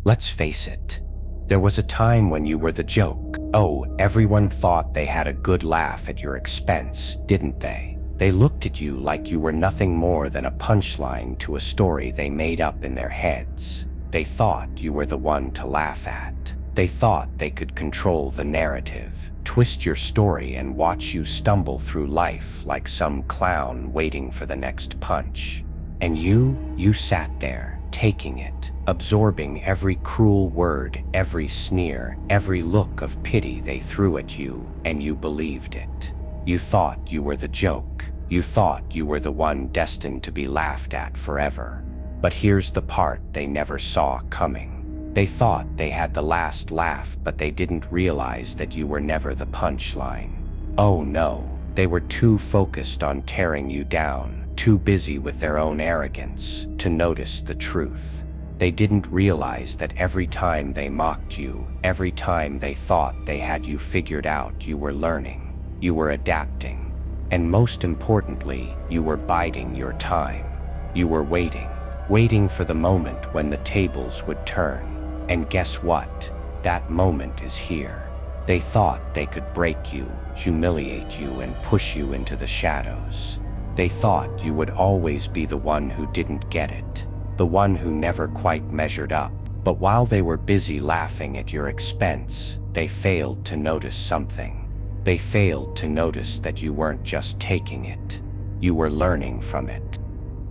Let's face it. There was a time when you were the joke. Oh, everyone thought they had a good laugh at your expense, didn't they? They looked at you like you were nothing more than a punchline to a story they made up in their heads. They thought you were the one to laugh at. They thought they could control the narrative, twist your story and watch you stumble through life like some clown waiting for the next punch. And you sat there, taking it, absorbing every cruel word, every sneer, every look of pity they threw at you, and you believed it. You thought you were the joke. You thought you were the one destined to be laughed at forever. But here's the part they never saw coming. They thought they had the last laugh, but they didn't realize that you were never the punchline. Oh no, they were too focused on tearing you down, too busy with their own arrogance to notice the truth. They didn't realize that every time they mocked you, every time they thought they had you figured out, you were learning, you were adapting, and most importantly, you were biding your time. You were waiting for the moment when the tables would turn. And guess what? That moment is here. They thought they could break you, humiliate you, and push you into the shadows. They thought you would always be the one who didn't get it, the one who never quite measured up. But while they were busy laughing at your expense, they failed to notice something. They failed to notice that you weren't just taking it. You were learning from it.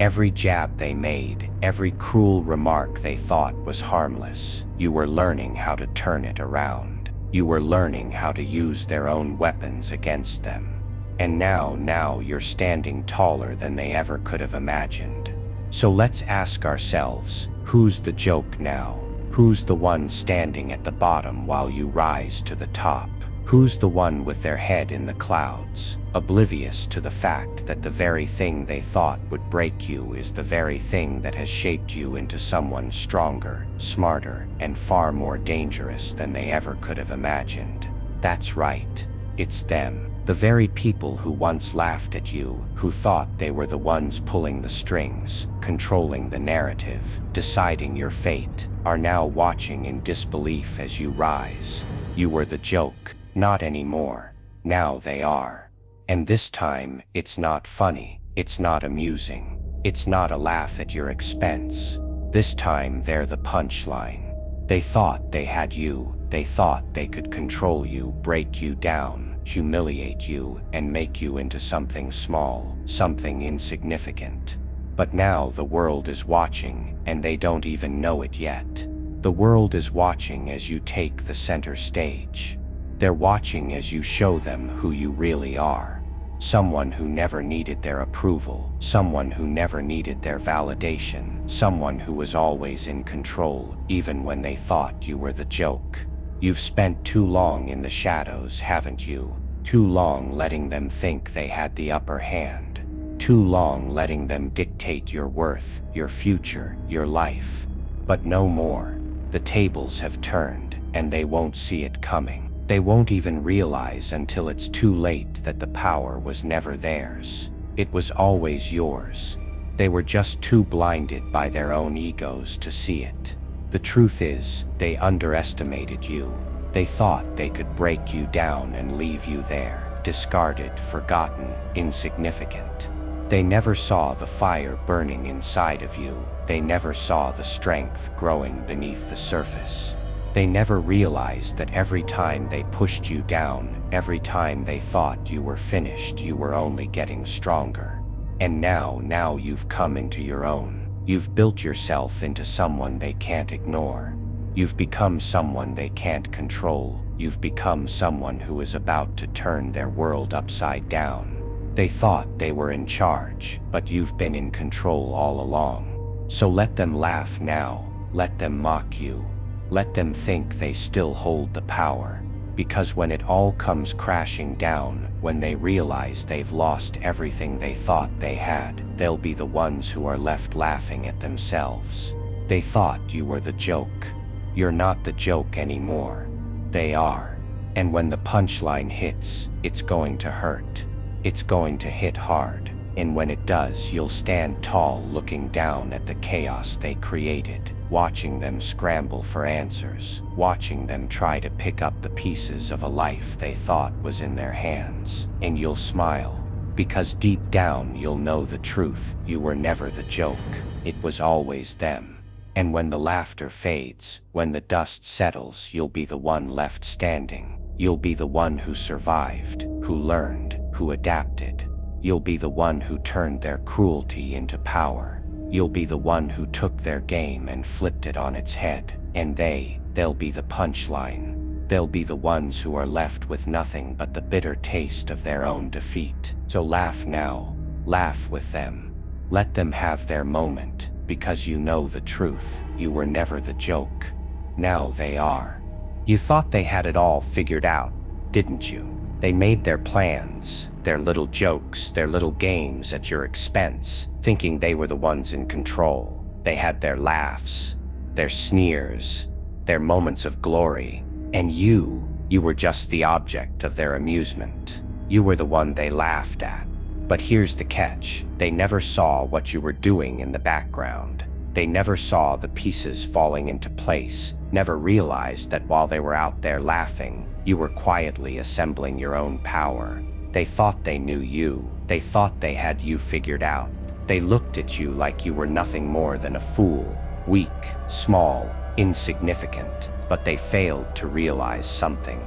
Every jab they made, every cruel remark they thought was harmless, you were learning how to turn it around. You were learning how to use their own weapons against them. And now you're standing taller than they ever could have imagined. So let's ask ourselves, who's the joke now? Who's the one standing at the bottom while you rise to the top? Who's the one with their head in the clouds, oblivious to the fact that the very thing they thought would break you is the very thing that has shaped you into someone stronger, smarter, and far more dangerous than they ever could have imagined? That's right, it's them. The very people who once laughed at you, who thought they were the ones pulling the strings, controlling the narrative, deciding your fate, are now watching in disbelief as you rise. You were the joke. Not anymore. Now they are. And this time, it's not funny, it's not amusing, it's not a laugh at your expense. This time they're the punchline. They thought they had you, they thought they could control you, break you down, humiliate you, and make you into something small, something insignificant. But now the world is watching, and they don't even know it yet. The world is watching as you take the center stage. They're watching as you show them who you really are. Someone who never needed their approval, someone who never needed their validation, someone who was always in control, even when they thought you were the joke. You've spent too long in the shadows, haven't you? Too long letting them think they had the upper hand. Too long letting them dictate your worth, your future, your life. But no more. The tables have turned, and they won't see it coming. They won't even realize until it's too late that the power was never theirs. It was always yours. They were just too blinded by their own egos to see it. The truth is, they underestimated you. They thought they could break you down and leave you there, discarded, forgotten, insignificant. They never saw the fire burning inside of you. They never saw the strength growing beneath the surface. They never realized that every time they pushed you down, every time they thought you were finished, you were only getting stronger. And now you've come into your own. You've built yourself into someone they can't ignore. You've become someone they can't control. You've become someone who is about to turn their world upside down. They thought they were in charge, but you've been in control all along. So let them laugh now. Let them mock you. Let them think they still hold the power, because when it all comes crashing down, when they realize they've lost everything they thought they had, they'll be the ones who are left laughing at themselves. They thought you were the joke. You're not the joke anymore. They are. And when the punchline hits, it's going to hurt. It's going to hit hard. And when it does, you'll stand tall looking down at the chaos they created, watching them scramble for answers, watching them try to pick up the pieces of a life they thought was in their hands. And you'll smile, because deep down you'll know the truth. You were never the joke. It was always them. And when the laughter fades, when the dust settles, you'll be the one left standing. You'll be the one who survived, who learned, who adapted. You'll be the one who turned their cruelty into power. You'll be the one who took their game and flipped it on its head. And they'll be the punchline. They'll be the ones who are left with nothing but the bitter taste of their own defeat. So laugh now, laugh with them. Let them have their moment, because you know the truth. You were never the joke. Now they are. You thought they had it all figured out, didn't you? They made their plans, their little jokes, their little games at your expense, thinking they were the ones in control. They had their laughs, their sneers, their moments of glory. And you were just the object of their amusement. You were the one they laughed at. But here's the catch. They never saw what you were doing in the background. They never saw the pieces falling into place, never realized that while they were out there laughing, you were quietly assembling your own power. They thought they knew you. They thought they had you figured out. They looked at you like you were nothing more than a fool, weak, small, insignificant. But they failed to realize something,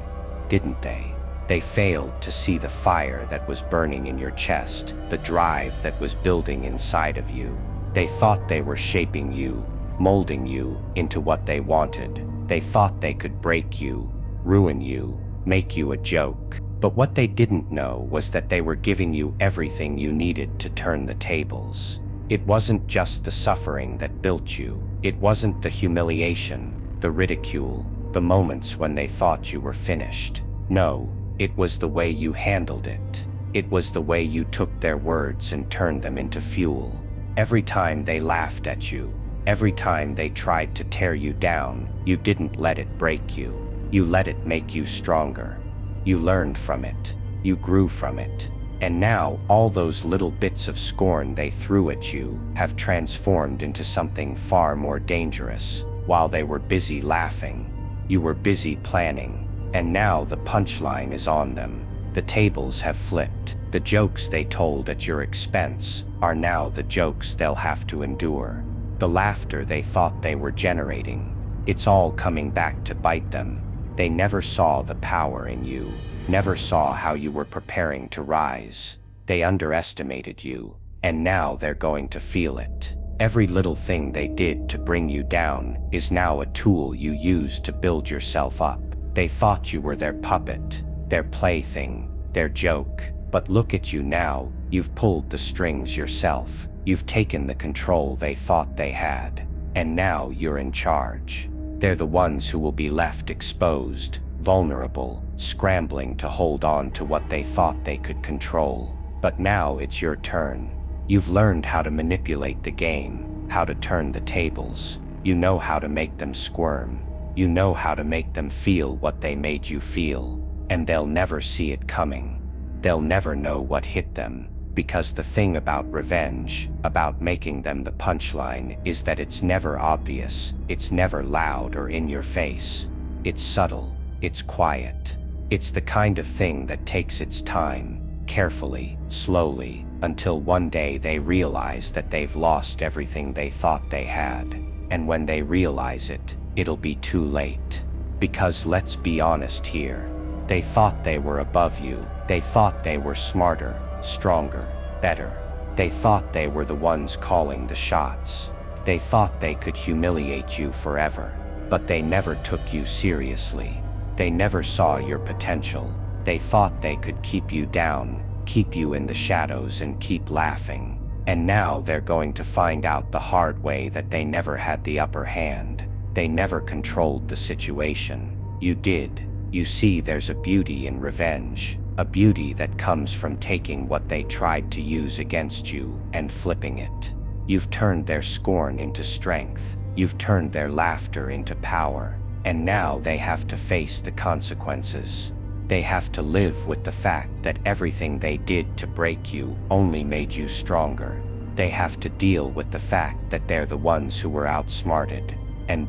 didn't they? They failed to see the fire that was burning in your chest, the drive that was building inside of you. They thought they were shaping you, molding you into what they wanted. They thought they could break you, ruin you, make you a joke. But what they didn't know was that they were giving you everything you needed to turn the tables. It wasn't just the suffering that built you. It wasn't the humiliation, the ridicule, the moments when they thought you were finished. No, it was the way you handled it. It was the way you took their words and turned them into fuel. Every time they laughed at you, every time they tried to tear you down, you didn't let it break you. You let it make you stronger. You learned from it. You grew from it. And now, all those little bits of scorn they threw at you have transformed into something far more dangerous. While they were busy laughing, you were busy planning. And now the punchline is on them. The tables have flipped. The jokes they told at your expense are now the jokes they'll have to endure. The laughter they thought they were generating, it's all coming back to bite them. They never saw the power in you, never saw how you were preparing to rise. They underestimated you, and now they're going to feel it. Every little thing they did to bring you down is now a tool you use to build yourself up. They thought you were their puppet, their plaything, their joke. But look at you now. You've pulled the strings yourself. You've taken the control they thought they had. And now you're in charge. They're the ones who will be left exposed, vulnerable, scrambling to hold on to what they thought they could control. But now it's your turn. You've learned how to manipulate the game, how to turn the tables. You know how to make them squirm. You know how to make them feel what they made you feel. And they'll never see it coming. They'll never know what hit them. Because the thing about revenge, about making them the punchline, is that it's never obvious. It's never loud or in your face. It's subtle. It's quiet. It's the kind of thing that takes its time, carefully, slowly, until one day they realize that they've lost everything they thought they had. And when they realize it, it'll be too late. Because let's be honest here. They thought they were above you. They thought they were smarter, stronger, better. They thought they were the ones calling the shots. They thought they could humiliate you forever. But they never took you seriously. They never saw your potential. They thought they could keep you down, keep you in the shadows and keep laughing. And now they're going to find out the hard way that they never had the upper hand. They never controlled the situation. You did. You see, there's a beauty in revenge. A beauty that comes from taking what they tried to use against you and flipping it. You've turned their scorn into strength. You've turned their laughter into power. And now they have to face the consequences. They have to live with the fact that everything they did to break you only made you stronger. They have to deal with the fact that they're the ones who were outsmarted. And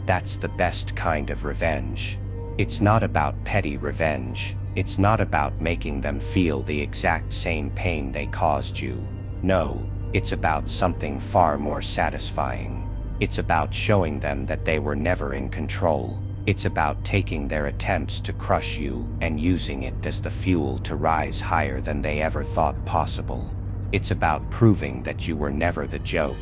that's the best kind of revenge. It's not about petty revenge. It's not about making them feel the exact same pain they caused you. No, it's about something far more satisfying. It's about showing them that they were never in control. It's about taking their attempts to crush you and using it as the fuel to rise higher than they ever thought possible. It's about proving that you were never the joke.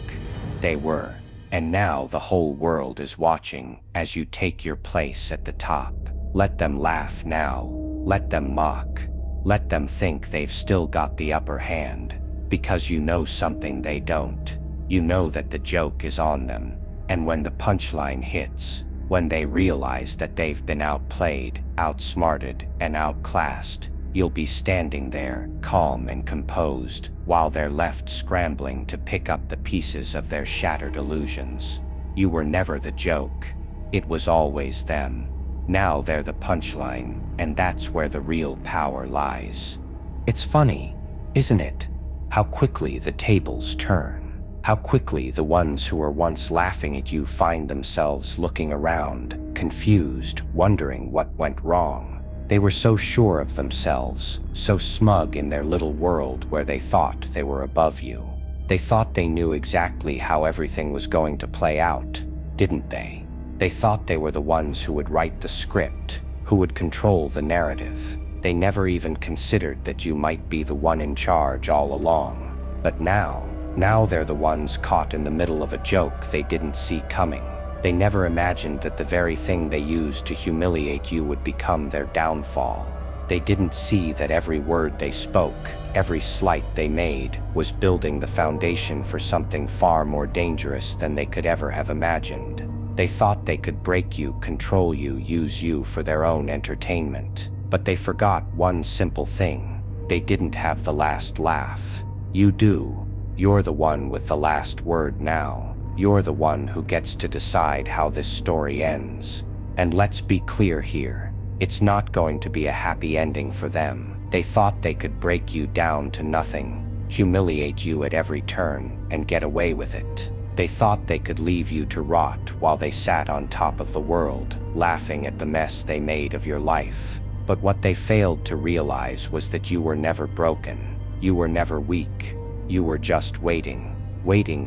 They were. And now the whole world is watching as you take your place at the top. Let them laugh now. Let them mock. Let them think they've still got the upper hand. Because you know something they don't. You know that the joke is on them. And when the punchline hits, when they realize that they've been outplayed, outsmarted, and outclassed, you'll be standing there, calm and composed, while they're left scrambling to pick up the pieces of their shattered illusions. You were never the joke. It was always them. Now they're the punchline, and that's where the real power lies. It's funny, isn't it? How quickly the tables turn. How quickly the ones who were once laughing at you find themselves looking around, confused, wondering what went wrong. They were so sure of themselves, so smug in their little world where they thought they were above you. They thought they knew exactly how everything was going to play out, didn't they? They thought they were the ones who would write the script, who would control the narrative. They never even considered that you might be the one in charge all along. But now they're the ones caught in the middle of a joke they didn't see coming. They never imagined that the very thing they used to humiliate you would become their downfall. They didn't see that every word they spoke, every slight they made, was building the foundation for something far more dangerous than they could ever have imagined. They thought they could break you, control you, use you for their own entertainment. But they forgot one simple thing. They didn't have the last laugh. You do. You're the one with the last word now. You're the one who gets to decide how this story ends. And let's be clear here. It's not going to be a happy ending for them. They thought they could break you down to nothing, humiliate you at every turn, and get away with it. They thought they could leave you to rot while they sat on top of the world, laughing at the mess they made of your life. But what they failed to realize was that you were never broken. You were never weak. You were just waiting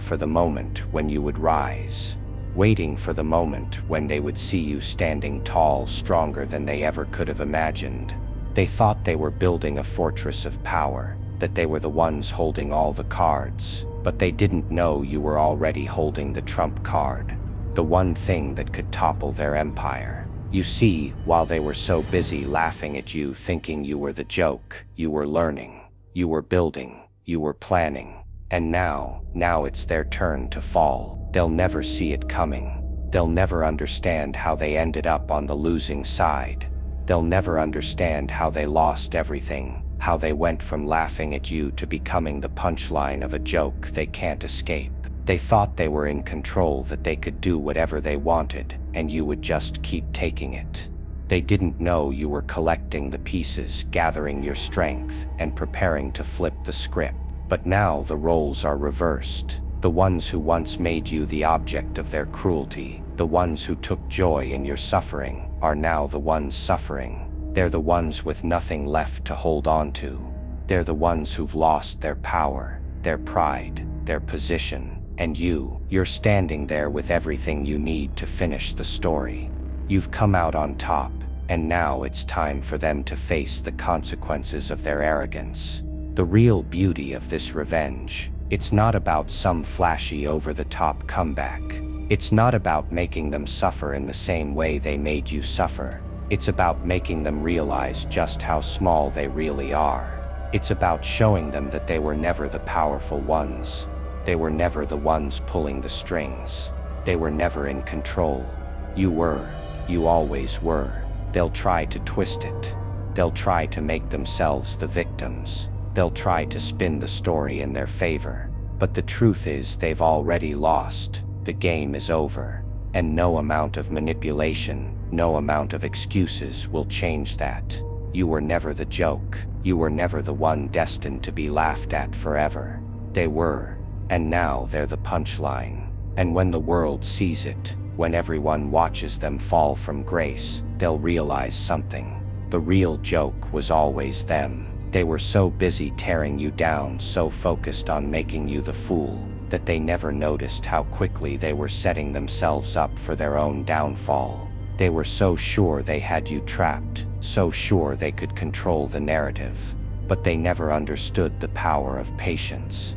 for the moment when you would rise. Waiting for the moment when they would see you standing tall, stronger than they ever could have imagined. They thought they were building a fortress of power, that they were the ones holding all the cards, but they didn't know you were already holding the trump card, the one thing that could topple their empire. You see, while they were so busy laughing at you, thinking you were the joke, you were learning, you were building, you were planning. And now it's their turn to fall. They'll never see it coming. They'll never understand how they ended up on the losing side. They'll never understand how they lost everything, how they went from laughing at you to becoming the punchline of a joke they can't escape. They thought they were in control, that they could do whatever they wanted, and you would just keep taking it. They didn't know you were collecting the pieces, gathering your strength, and preparing to flip the script. But now the roles are reversed. The ones who once made you the object of their cruelty, the ones who took joy in your suffering, are now the ones suffering. They're the ones with nothing left to hold on to. They're the ones who've lost their power, their pride, their position. And you're standing there with everything you need to finish the story. You've come out on top, and now it's time for them to face the consequences of their arrogance. The real beauty of this revenge, it's not about some flashy over-the-top comeback. It's not about making them suffer in the same way they made you suffer. It's about making them realize just how small they really are. It's about showing them that they were never the powerful ones. They were never the ones pulling the strings. They were never in control. You were. You always were. They'll try to twist it. They'll try to make themselves the victims. They'll try to spin the story in their favor. But the truth is, they've already lost. The game is over. And no amount of manipulation, no amount of excuses will change that. You were never the joke. You were never the one destined to be laughed at forever. They were. And now they're the punchline. And when the world sees it, when everyone watches them fall from grace, they'll realize something. The real joke was always them. They were so busy tearing you down, so focused on making you the fool, that they never noticed how quickly they were setting themselves up for their own downfall. They were so sure they had you trapped, so sure they could control the narrative. But they never understood the power of patience,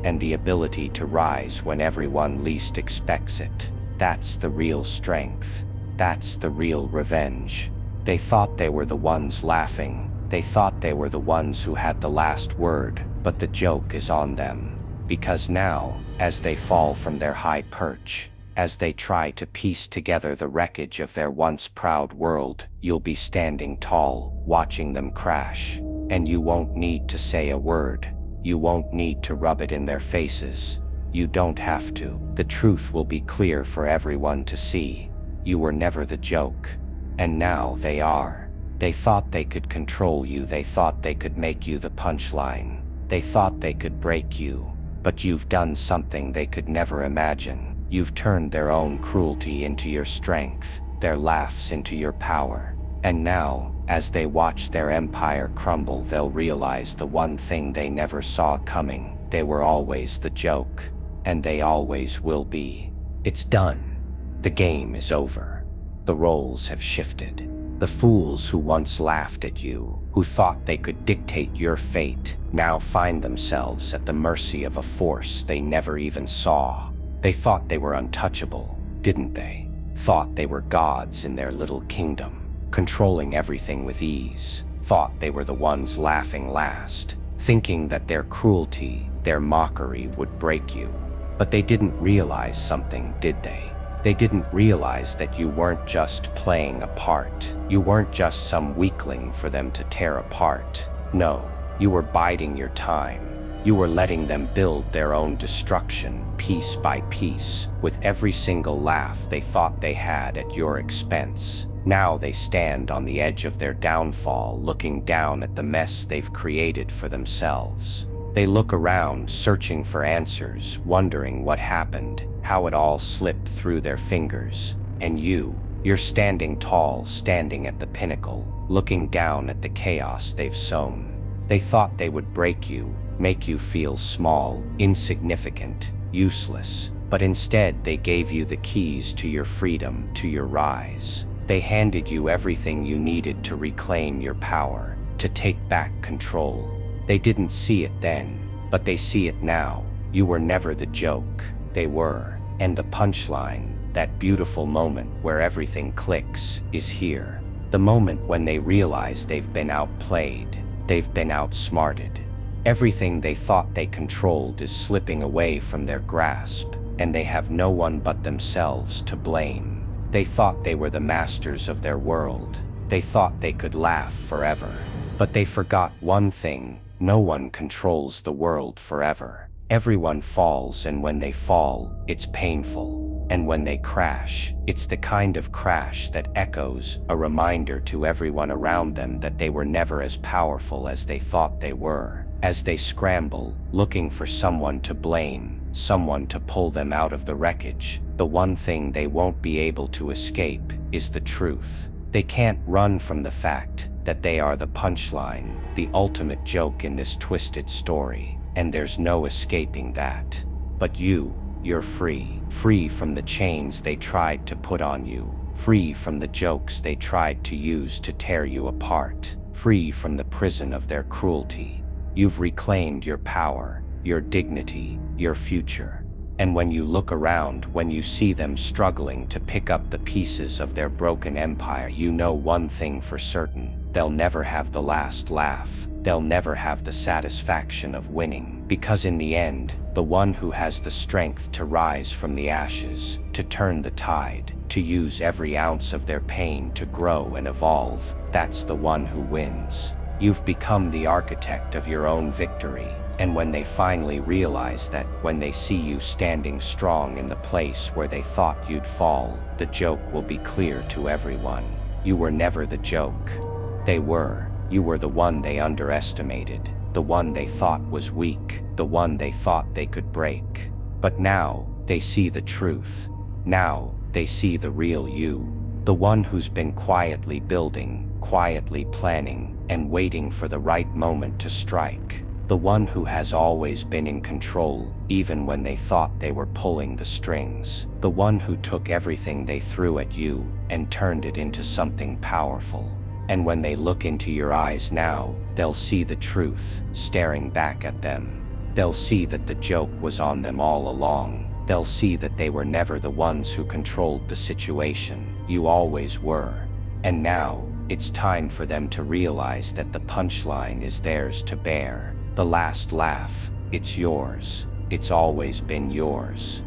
and the ability to rise when everyone least expects it. That's the real strength. That's the real revenge. They thought they were the ones laughing. They thought they were the ones who had the last word, but the joke is on them. Because now, as they fall from their high perch, as they try to piece together the wreckage of their once proud world, you'll be standing tall, watching them crash. And you won't need to say a word. You won't need to rub it in their faces. You don't have to. The truth will be clear for everyone to see. You were never the joke. And now they are. They thought they could control you. They thought they could make you the punchline. They thought they could break you. But you've done something they could never imagine. You've turned their own cruelty into your strength, their laughs into your power. And now, as they watch their empire crumble, they'll realize the one thing they never saw coming. They were always the joke, and they always will be. It's done. The game is over. The roles have shifted. The fools who once laughed at you, who thought they could dictate your fate, now find themselves at the mercy of a force they never even saw. They thought they were untouchable, didn't they? Thought they were gods in their little kingdom, controlling everything with ease. Thought they were the ones laughing last, thinking that their cruelty, their mockery would break you. But they didn't realize something, did they? They didn't realize that you weren't just playing a part. You weren't just some weakling for them to tear apart. No, you were biding your time. You were letting them build their own destruction, piece by piece, with every single laugh they thought they had at your expense. Now they stand on the edge of their downfall, looking down at the mess they've created for themselves. They look around, searching for answers, wondering what happened, how it all slipped through their fingers. And you're standing tall, standing at the pinnacle, looking down at the chaos they've sown. They thought they would break you, make you feel small, insignificant, useless. But instead they gave you the keys to your freedom, to your rise. They handed you everything you needed to reclaim your power, to take back control. They didn't see it then, but they see it now. You were never the joke. They were. And the punchline, that beautiful moment where everything clicks, is here. The moment when they realize they've been outplayed, they've been outsmarted. Everything they thought they controlled is slipping away from their grasp, and they have no one but themselves to blame. They thought they were the masters of their world. They thought they could laugh forever. But they forgot one thing: no one controls the world forever. Everyone falls, and when they fall, it's painful. And when they crash, it's the kind of crash that echoes, a reminder to everyone around them that they were never as powerful as they thought they were. As they scramble, looking for someone to blame, someone to pull them out of the wreckage, the one thing they won't be able to escape is the truth. They can't run from the fact that they are the punchline, the ultimate joke in this twisted story, and there's no escaping that. But you're free. Free from the chains they tried to put on you. Free from the jokes they tried to use to tear you apart. Free from the prison of their cruelty. You've reclaimed your power, your dignity, your future. And when you look around, when you see them struggling to pick up the pieces of their broken empire, you know one thing for certain: they'll never have the last laugh. They'll never have the satisfaction of winning. Because in the end, the one who has the strength to rise from the ashes, to turn the tide, to use every ounce of their pain to grow and evolve, that's the one who wins. You've become the architect of your own victory. And when they finally realize that, when they see you standing strong in the place where they thought you'd fall, the joke will be clear to everyone. You were never the joke. They were. You were the one they underestimated, the one they thought was weak, the one they thought they could break. But now, they see the truth. Now, they see the real you. The one who's been quietly building, quietly planning, and waiting for the right moment to strike. The one who has always been in control, even when they thought they were pulling the strings. The one who took everything they threw at you and turned it into something powerful. And when they look into your eyes now, they'll see the truth staring back at them. They'll see that the joke was on them all along. They'll see that they were never the ones who controlled the situation. You always were. And now, it's time for them to realize that the punchline is theirs to bear. The last laugh, it's yours. It's always been yours.